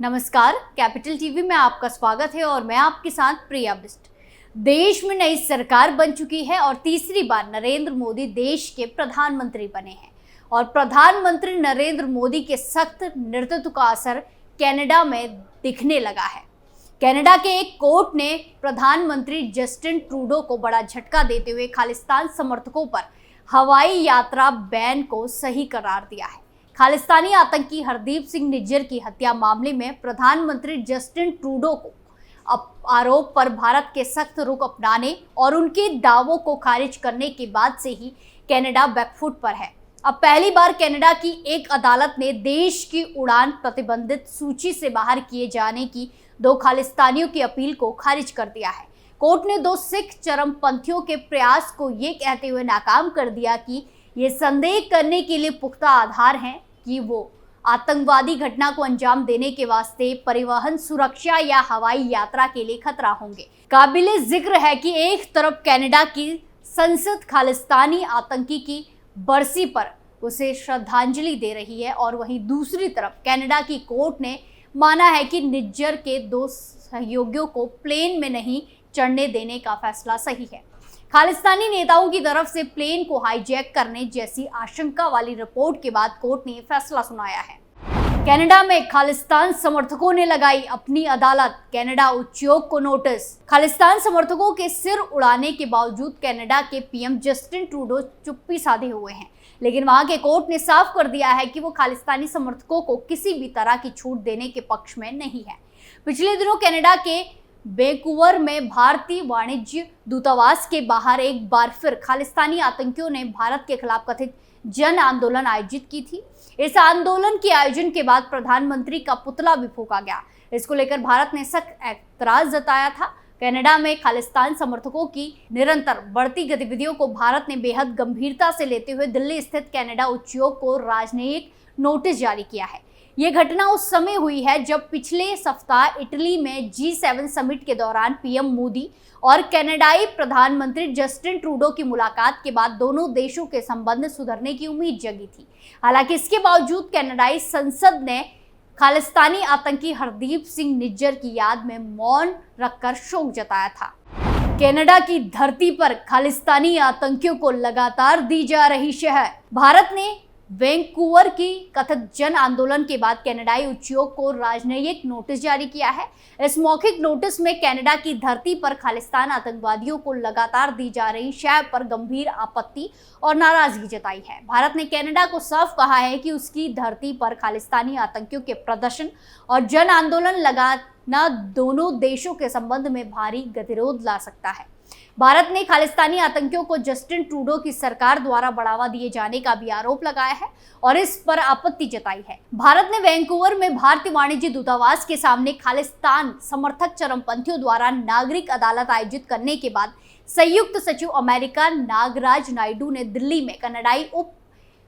नमस्कार, capital TV में आपका स्वागत है और मैं आपके साथ प्रिया बिस्ट। देश में नई सरकार बन चुकी है और तीसरी बार नरेंद्र मोदी देश के प्रधानमंत्री बने हैं और प्रधानमंत्री नरेंद्र मोदी के सख्त नेतृत्व का असर कनाडा में दिखने लगा है। कनाडा के एक कोर्ट ने प्रधानमंत्री जस्टिन ट्रूडो को बड़ा झटका देते हुए खालिस्तान समर्थकों पर हवाई यात्रा बैन को सही करार दिया है। खालिस्तानी आतंकी हरदीप सिंह निज्जर की हत्या मामले में प्रधानमंत्री जस्टिन ट्रूडो को आरोप पर भारत के सख्त रुख अपनाने और उनके दावों को खारिज करने के बाद से ही कनाडा बैकफुट पर है। अब पहली बार कनाडा की एक अदालत ने देश की उड़ान प्रतिबंधित सूची से बाहर किए जाने की दो खालिस्तानियों की अपील को खारिज कर दिया है। कोर्ट ने दो सिख चरमपंथियों के प्रयास को ये कहते हुए नाकाम कर दिया कि ये संदेह करने के लिए पुख्ता आधार हैं कि वो आतंकवादी घटना को अंजाम देने के वास्ते परिवहन सुरक्षा या हवाई यात्रा के लिए खतरा होंगे। काबिले जिक्र है कि एक तरफ कनाडा की संसद खालिस्तानी आतंकी की बरसी पर उसे श्रद्धांजलि दे रही है और वहीं दूसरी तरफ कनाडा की कोर्ट ने माना है कि निज्जर के दो सहयोगियों को प्लेन में नहीं चढ़ने देने का फैसला सही है। खालिस्तानी नेताओं की तरफ से प्लेन को हाईजैक करने जैसी आशंका वाली रिपोर्ट के बाद कोर्ट ने फैसला सुनाया है। कनाडा में खालिस्तान समर्थकों ने लगाई अपनी अदालत, कनाडा उच्चायोग को नोटिस। खालिस्तान समर्थकों के सिर उड़ाने के बावजूद कनाडा के पीएम जस्टिन ट्रूडो चुप्पी साधे हुए हैं, लेकिन वहां के कोर्ट ने साफ कर दिया है कि वो खालिस्तानी समर्थकों को किसी भी तरह की छूट देने के पक्ष में नहीं है। पिछले दिनों कनाडा के वैंकूवर में भारतीय वाणिज्य दूतावास के बाहर एक बार फिर खालिस्तानी आतंकियों ने भारत के खिलाफ कथित जन आंदोलन आयोजित की थी। इस आंदोलन के आयोजन के बाद प्रधानमंत्री का पुतला भी फूंका गया। इसको लेकर भारत ने सख्त ऐतराज जताया था। कनाडा में खालिस्तान समर्थकों की निरंतर बढ़ती गतिविधियों को भारत ने बेहद गंभीरता से लेते हुए दिल्ली स्थित कनाडा उच्चायोग को राजनयिक नोटिस जारी किया है। ये घटना उस समय हुई है जब पिछले सप्ताह इटली में G7 समिट के दौरान पीएम मोदी और कनाडाई प्रधानमंत्री जस्टिन ट्रूडो की मुलाकात के बाद दोनों देशों के संबंध सुधरने की उम्मीद जगी थी। हालांकि इसके बावजूद कनाडाई संसद ने खालिस्तानी आतंकी हरदीप सिंह निज्जर की याद में मौन रखकर शोक जताया था। कनाडा की धरती पर खालिस्तानी आतंकियों को लगातार दी जा रही शह। भारत ने वैंकूवर की कथित जन आंदोलन के बाद कनाडाई उच्चायोग को राजनयिक नोटिस जारी किया है। इस मौखिक नोटिस में कनाडा की धरती पर खालिस्तान आतंकवादियों को लगातार दी जा रही शह पर गंभीर आपत्ति और नाराजगी जताई है। भारत ने कनाडा को साफ कहा है कि उसकी धरती पर खालिस्तानी आतंकियों के प्रदर्शन और जन आंदोलन लगाना दोनों देशों के संबंध में भारी गतिरोध ला सकता है। भारत ने खालिस्तानी आतंकियों को जस्टिन ट्रूडो की सरकार द्वारा बढ़ावा दिए जाने का भी आरोप लगाया है और इस पर आपत्ति जताई है। भारत ने वैंकूवर में भारतीय वाणिज्य दूतावास के सामने खालिस्तान समर्थक चरमपंथियों द्वारा नागरिक अदालत आयोजित करने के बाद संयुक्त सचिव अमेरिका नागराज नायडू ने दिल्ली में कनाडाई उप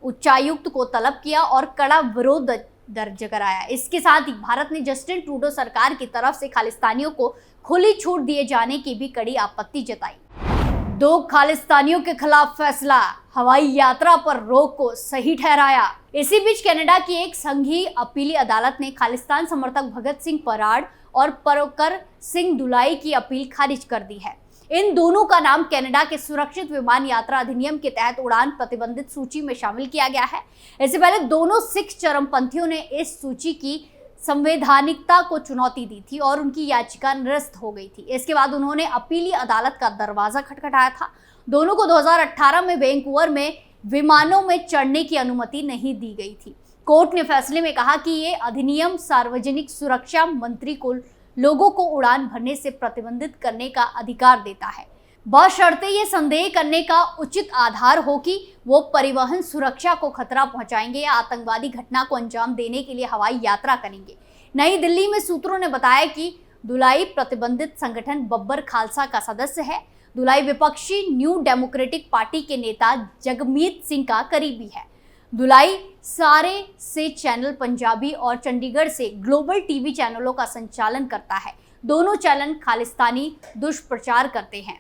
उच्चायुक्त को तलब किया और कड़ा विरोध दर्ज कराया। इसके साथ ही भारत ने जस्टिन ट्रूडो सरकार की तरफ से खालिस्तानियों को खुली छूट दिए जाने की भी कड़ी आपत्ति जताई। दो खालिस्तानियों के खिलाफ फैसला, हवाई यात्रा पर रोक को सही ठहराया। इसी बीच कनाडा की एक संघीय अपीली अदालत ने खालिस्तान समर्थक भगत सिंह पराड और परकर सिंह दुलाई की अपील खारिज कर दी है। इन दोनों का नाम कनाडा के सुरक्षित विमान यात्रा अधिनियम के तहत उड़ान प्रतिबंधित सूची में शामिल किया गया है। इससे पहले दोनों सिख चरमपंथियों ने इस सूची की संवैधानिकता को चुनौती दी थी और उनकी याचिका निरस्त हो गई थी। इसके बाद उन्होंने अपीली अदालत का दरवाजा खटखटाया था। दोनों को 2018 में वैंकूवर में विमानों में चढ़ने की अनुमति नहीं दी गई थी। कोर्ट ने फैसले में कहा कि ये अधिनियम सार्वजनिक सुरक्षा मंत्री को लोगों को उड़ान भरने से प्रतिबंधित करने का अधिकार देता है, बशर्ते ये संदेह करने का उचित आधार हो कि वो परिवहन सुरक्षा को खतरा पहुंचाएंगे या आतंकवादी घटना को अंजाम देने के लिए हवाई यात्रा करेंगे। नई दिल्ली में सूत्रों ने बताया कि दुलाई प्रतिबंधित संगठन बब्बर खालसा का सदस्य है। दुलाई विपक्षी न्यू डेमोक्रेटिक पार्टी के नेता जगमीत सिंह का करीबी है। दुलाई सारे से चैनल पंजाबी और चंडीगढ़ से ग्लोबल टीवी चैनलों का संचालन करता है। दोनों चैनल खालिस्तानी दुष्प्रचार करते हैं।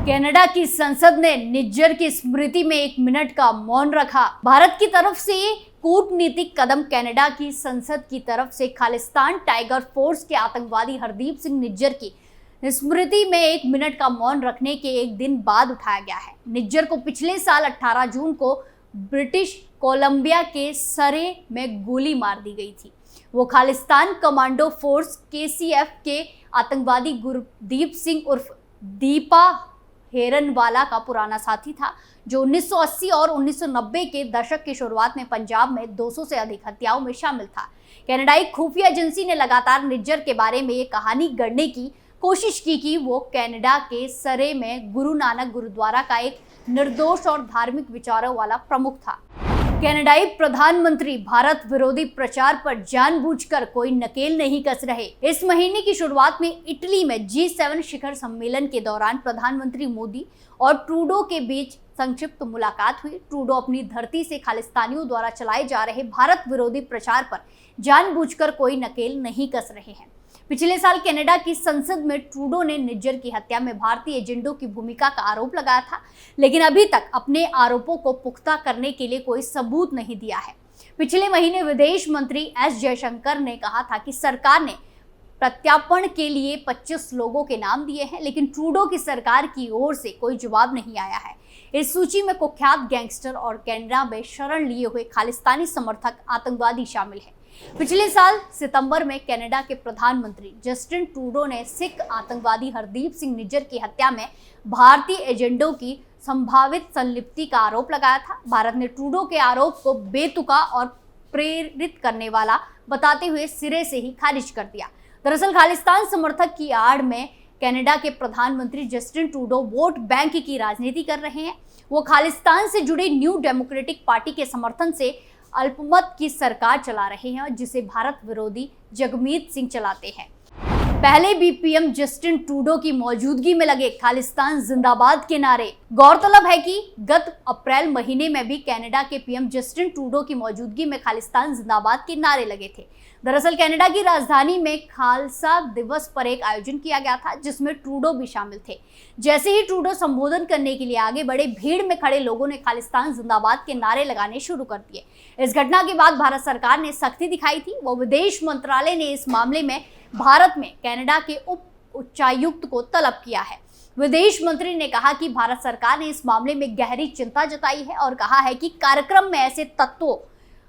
कनाडा की संसद ने निज्जर की स्मृति में 1 मिनट का मौन रखा। भारत की तरफ से कूटनीतिक कदम कनाडा की संसद की तरफ से खालिस्तान टाइगर फोर्स के आतंकवादी हरदीप सिंह निज्जर की स्मृति में 1 मिनट का मौन रखने के एक दिन बाद उठाया गया है। निज्जर को पिछले साल 18 जून को ब्रिटिश कोलंबिया के सरे में गोली मार दी गई थी। वो खालिस्तान कमांडो फोर्स KCF के आतंकवादी गुरदीप सिंह उर्फ दीपा हेरनवाला का पुराना साथी था, जो 1980 और 1990 के दशक की शुरुआत में पंजाब में 200 से अधिक हत्याओं में शामिल था। कनाडाई खुफिया एजेंसी ने लगातार निज्जर के बारे में ये कहानी गढ़ने की कोशिश की कि वो कनाडा के सरे में गुरु नानक गुरुद्वारा का एक निर्दोष और धार्मिक विचारों वाला प्रमुख था। कनाडाई प्रधानमंत्री भारत विरोधी प्रचार पर जानबूझकर कोई नकेल नहीं कस रहे। इस महीने की शुरुआत में इटली में G7 शिखर सम्मेलन के दौरान प्रधानमंत्री मोदी और ट्रूडो के बीच संक्षिप्त मुलाकात हुई। ट्रूडो अपनी धरती से खालिस्तानियों द्वारा चलाए जा रहे भारत विरोधी प्रचार पर जानबूझकर कोई नकेल नहीं कस रहे हैं। पिछले साल कनाडा की संसद में ट्रूडो ने निज्जर की हत्या में भारतीय एजेंटों की भूमिका का आरोप लगाया था, लेकिन अभी तक अपने आरोपों को पुख्ता करने के लिए कोई सबूत नहीं दिया है। पिछले महीने विदेश मंत्री S जयशंकर ने कहा था कि सरकार ने प्रत्यार्पण के लिए 25 लोगों के नाम दिए हैं, लेकिन ट्रूडो की सरकार की ओर से कोई जवाब नहीं आया है। इस सूची में कुख्यात गैंगस्टर और कनाडा में शरण लिए हुए खालिस्तानी समर्थक आतंकवादी शामिल हैं। पिछले साल सितंबर में कनाडा के प्रधानमंत्री जस्टिन ट्रूडो ने सिख आतंकवादी हरदीप सिंह निज्जर की हत्या में भारतीय एजेंटों की संभावित संलिप्ति का आरोप लगाया था। भारत ने ट्रूडो के आरोप को बेतुका और प्रेरित करने वाला बताते हुए सिरे से ही खारिज कर दिया। दरअसल खालिस्तान समर्थक की आड़ में कनाडा के प्रधानमंत्री जस्टिन ट्रूडो वोट बैंक की राजनीति कर रहे हैं। वो खालिस्तान से जुड़े न्यू डेमोक्रेटिक पार्टी के समर्थन से अल्पमत की सरकार चला रहे हैं, जिसे भारत विरोधी जगमीत सिंह चलाते हैं। पहले भी पीएम जस्टिन ट्रूडो की मौजूदगी में लगे खालिस्तान जिंदाबाद के नारे। गौरतलब है कि गत अप्रैल महीने में भी कनाडा के पीएम जस्टिन ट्रूडो की मौजूदगी में खालिस्तान जिंदाबाद के नारे लगे थे। दरअसल कनाडा की राजधानी में खालसा दिवस पर एक आयोजन किया गया था, जिसमें ट्रूडो भी शामिल थे। जैसे ही ट्रूडो संबोधन करने के लिए आगे बढ़े, भीड़ में खड़े लोगों ने खालिस्तान जिंदाबाद के नारे लगाने शुरू कर दिए। इस घटना के बाद भारत सरकार ने सख्ती दिखाई थी। वो विदेश मंत्रालय ने इस मामले में भारत में कनाडा के उच्चायुक्त को तलब किया है। विदेश मंत्री ने कहा कि भारत सरकार ने इस मामले में गहरी चिंता जताई है और कहा है कि कार्यक्रम में ऐसे तत्वों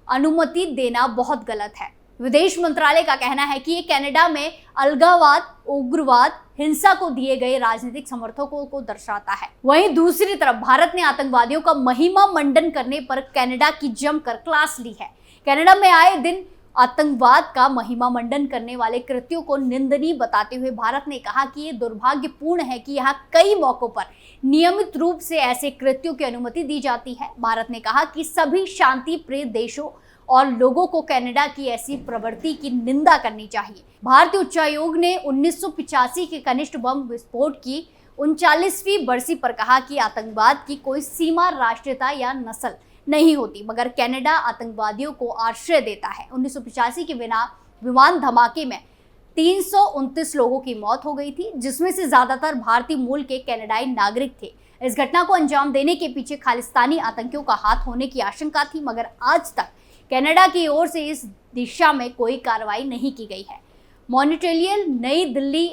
अनुमति देना बहुत गलत है। विदेश मंत्रालय का कहना है कि ये कनाडा में अलगाववाद, उग्रवाद, हिंसा को दिए गए राजनीतिक समर्थकों को दर्शाता है। वहीं दूसरी तरफ भारत ने आतंकवादियों का महिमा मंडन करने पर कनाडा की जमकर क्लास ली है। कनाडा में आए दिन आतंकवाद का महिमा मंडन करने वाले कृत्यों को निंदनीय बताते हुए भारत ने कहा कि ये दुर्भाग्यपूर्ण है कि यहाँ कई मौकों पर नियमित रूप से ऐसे कृत्यों की अनुमति दी जाती है। भारत ने कहा कि सभी शांति प्रिय देशों और लोगों को कनाडा की ऐसी प्रवृत्ति की निंदा करनी चाहिए। भारतीय उच्चायोग ने 1985 के कनिष्ठ बम विस्फोट की 39वीं बरसी पर कहा कि आतंकवाद की कोई सीमा, राष्ट्रीयता या नस्ल नहीं होती, मगर कनाडा आतंकवादियों को आश्रय देता है। 1985 के विमान धमाके में 329 लोगों की मौत हो गई थी, जिसमें से ज्यादातर भारतीय मूल के कनाडाई नागरिक थे। इस घटना को अंजाम देने के पीछे खालिस्तानी आतंकियों का हाथ होने की आशंका थी, मगर आज तक कनाडा की ओर से इस दिशा में कोई कार्रवाई नहीं की गई है। मॉन्ट्रियल नई दिल्ली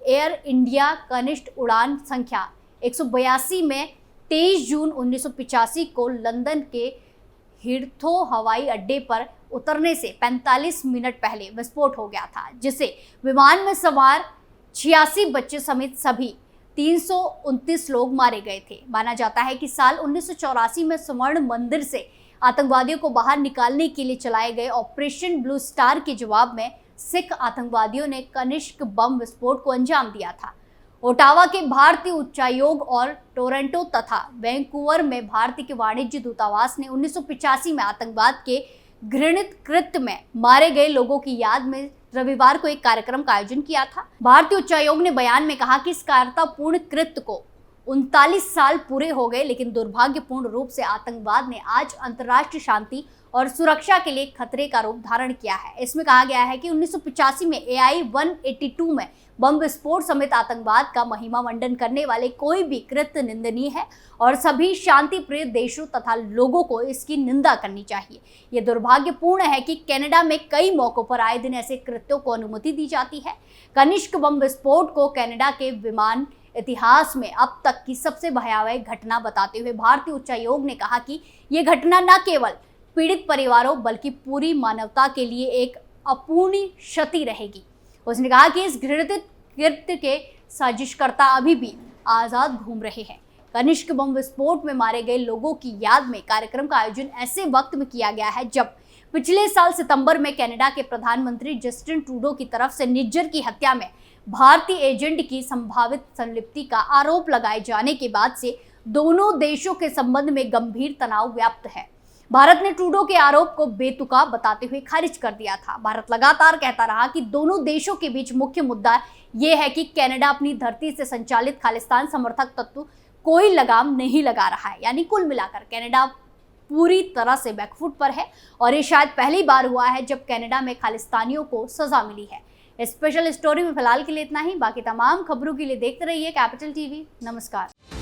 एयर इंडिया कनिष्ठ उड़ान संख्या 182 में 23 जून 1985 को लंदन के हीथ्रो हवाई अड्डे पर उतरने से 45 मिनट पहले विस्फोट हो गया था, जिससे विमान में सवार 86 बच्चे समेत सभी 329 लोग मारे गए थे। माना जाता है कि साल 1984 में स्वर्ण मंदिर से आतंकवादियों को बाहर निकालने के लिए चलाए गए ऑपरेशन ब्लू स्टार के जवाब में सिख आतंकवादियों ने कनिष्क बम विस्फोट को अंजाम दिया था। ओटावा के भारतीय उच्चायोग और टोरंटो तथा वैंकूवर में भारतीय के वाणिज्य दूतावास ने 1985 में आतंकवाद के घृणित कृत्य में मारे गए लोगों की याद में रविवार को एक कार्यक्रम का आयोजन किया था। भारतीय उच्चायोग ने बयान में कहा कि इस कायरतापूर्ण कृत्य को 39 साल पूरे हो गए, लेकिन दुर्भाग्यपूर्ण रूप से आतंकवाद ने आज अंतर्राष्ट्रीय शांति और सुरक्षा के लिए खतरे का रूप धारण किया है। इसमें कहा गया है कि 1985 में AI-182 में बम विस्फोट समेत आतंकवाद का महिमा मंडन करने वाले कोई भी कृत्य निंदनीय है और सभी शांति प्रिय देशों तथा लोगों को इसकी निंदा करनी चाहिए। ये दुर्भाग्यपूर्ण है कि कनाडा में कई मौकों पर आए दिन ऐसे कृत्यों को अनुमति दी जाती है। कनिष्क बम विस्फोट को कनाडा के विमान इतिहास में अब तक की सबसे भयावह घटना बताते हुए भारतीय उच्चायोग ने कहा कि ये घटना न केवल पीड़ित परिवारों बल्कि पूरी मानवता के लिए एक अपूर्णीय क्षति रहेगी। उसने कहा कि इस घृणित कृत्य के साजिशकर्ता अभी भी आजाद घूम रहे हैं। कनिष्क बम विस्फोट में मारे गए लोगों की याद में कार्यक्रम का आयोजन ऐसे वक्त में किया गया है जब पिछले साल सितंबर में कनाडा के प्रधानमंत्री जस्टिन ट्रूडो की तरफ से निज्जर की हत्या में भारतीय एजेंट की संभावित संलिप्ति का आरोप लगाए जाने के बाद से दोनों देशों के संबंध में गंभीर तनाव व्याप्त है। भारत ने ट्रूडो के आरोप को बेतुका बताते हुए खारिज कर दिया था। भारत लगातार कहता रहा कि दोनों देशों के बीच मुख्य मुद्दा यह है कि कनाडा अपनी धरती से संचालित खालिस्तान समर्थक तत्व कोई लगाम नहीं लगा रहा है। यानी कुल मिलाकर कनाडा पूरी तरह से बैकफुट पर है और ये शायद पहली बार हुआ है जब कनाडा में खालिस्तानियों को सजा मिली है। स्पेशल स्टोरी में फिलहाल के लिए इतना ही। बाकी तमाम खबरों के लिए देखते रहिए कैपिटल टीवी। नमस्कार।